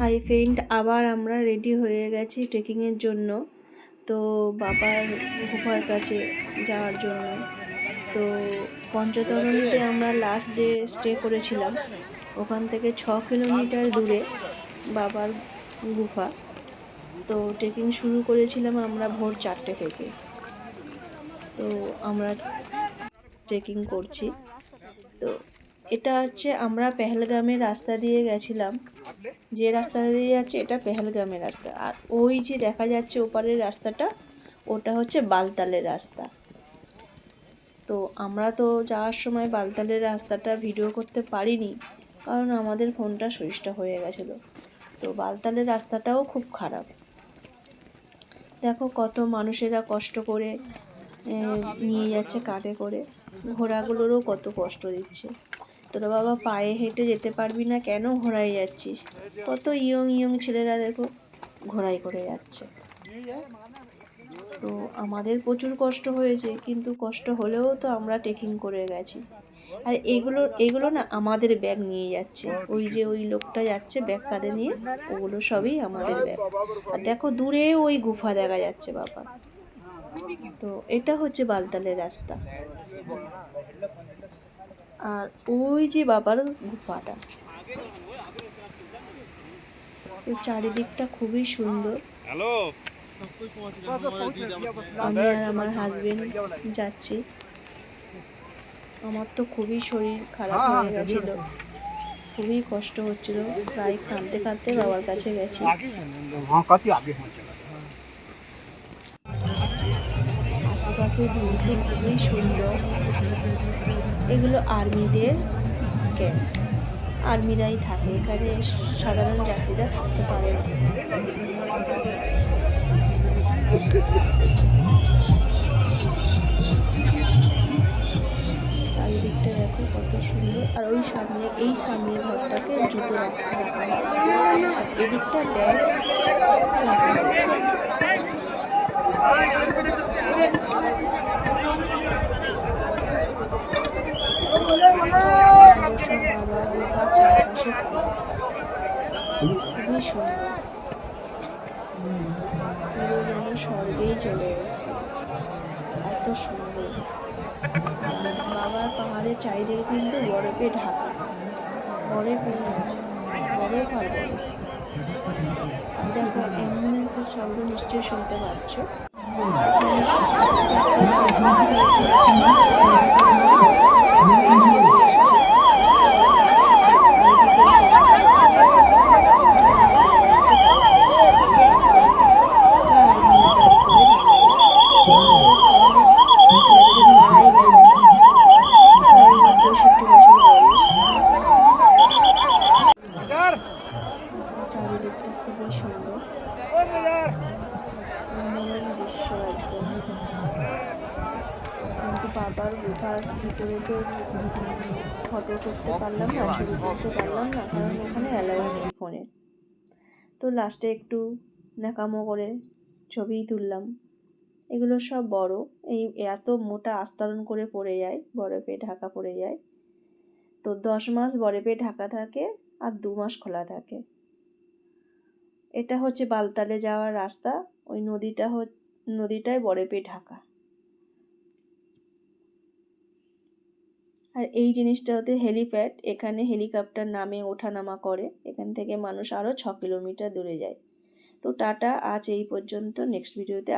Hi friend, আবার আমরা ready হয়ে গেছি ট্রেকিংয়ের জন্য। তো বাবার গুহার কাছে যাওয়ার জন্য। তো পঞ্চতরণীতে আমরা লাস্ট ডে স্টে করেছিলাম। ওখান থেকে 6 কিলোমিটার দূরে বাবার গুহা। তো ট্রেকিং শুরু করেছিলাম আমরা ভোর 4টে থেকে। তো আমরা ট্রেকিং করছি। তো এটা হচ্ছে আমরা পেহেলগামের রাস্তা দিয়ে গেছিলাম। যে রাস্তা দিয়ে যাচ্ছে এটা পেহেলগামের রাস্তা, আর ওই যে দেখা যাচ্ছে ওপারের রাস্তাটা, ওটা হচ্ছে বালতালের রাস্তা। তো আমরা তো যাওয়ার সময় বালতালের রাস্তাটা ভিডিও করতে পারিনি, কারণ আমাদের ফোনটা সুইচটা হয়ে গেছিলো। তো বালতালের রাস্তাটাও খুব খারাপ। দেখো কত মানুষেরা কষ্ট করে নিয়ে যাচ্ছে কাঁধে করে। ঘোড়াগুলোরও কত কষ্ট দিচ্ছে। তোরা বাবা পায়ে হেঁটে যেতে পারবি না কেন, ঘোড়ায় যাচ্ছিস? কত ইয়ং ছেলেরা দেখো ঘোড়ায় করে যাচ্ছে। তো আমাদের প্রচুর কষ্ট হয়েছে, কিন্তু কষ্ট হলেও তো আমরা ট্রেকিং করে গেছি। আর এগুলো না আমাদের ব্যাগ নিয়ে যাচ্ছে। ওই যে ওই লোকটা যাচ্ছে ব্যাগ কাঁধে নিয়ে, ওগুলো সবই আমাদের ব্যাগ। আর দেখো দূরে ওই গুফা দেখা যাচ্ছে বাবা। তো এটা হচ্ছে বালতালের রাস্তা, আর ওই যে বাবার গুফাটা। তো চারিদিকটা খুবই সুন্দর। আমি আর আমার হাজবেন্ড যাচ্ছি। আমার তো খুবই শরীর খারাপ হয়ে গেছিল, খুবই কষ্ট হচ্ছিল, প্রায় কাঁদতে কাঁদতে বাবার কাছে গেছি। আশেপাশে ভিউটা খুবই সুন্দর। এগুলো আর্মিদের ক্যাম্প, আর্মিরাই থাকে এখানে, সাধারণ যাত্রীরা থাকতে পারে না। চারিদিকটা দেখো কত সুন্দর। আর ওই সামনে এই সামনের ঘরটাকে জুতো রাখা হয়, আর এদিকটা ব্যাগ রাখা হয়েছে। খুবই সুন্দর, পুরো যেন স্বর্গেই চলে এসেছি, এত সুন্দর। বাবার পাহাড়ের চারিদিকে কিন্তু বরফে ঢাকা, বরফই আছে, বরফ আর বরফ। আর দেখো অ্যাম্বুলেন্সের শব্দ নিশ্চয়ই শুনতে পাচ্ছ। চারিদিকটা খুবই সুন্দর, মনোরম দৃশ্য একদম। কিন্তু বাবার গুহার ভিতরে তো ফটো করতে পারলাম না, ছবি তুলতে পারলাম না, কারণ ওখানে অ্যালাউ নেই ফোনে। তো লাস্টে একটু ন্যাকামো করে ছবিই তুললাম। এগুলো সব বড়, এই এত মোটা আস্তরণ করে পড়ে যায়, বরফে ঢাকা পড়ে যায়। তো 10 মাস বরফে ঢাকা থাকে আর 2 মাস খোলা থাকে। এটা হচ্ছে বালতালে যাওয়ার রাস্তা। ওই নদীটায় বরফে ঢাকা। আর এই জিনিসটা হতে হেলিপ্যাড, এখানে হেলিকপ্টার নামে ওঠানামা করে। এখান থেকে মানুষ আরও 6 কিলোমিটার দূরে যায়। তো টাটা, আজ এই পর্যন্ত। নেক্সট ভিডিওতে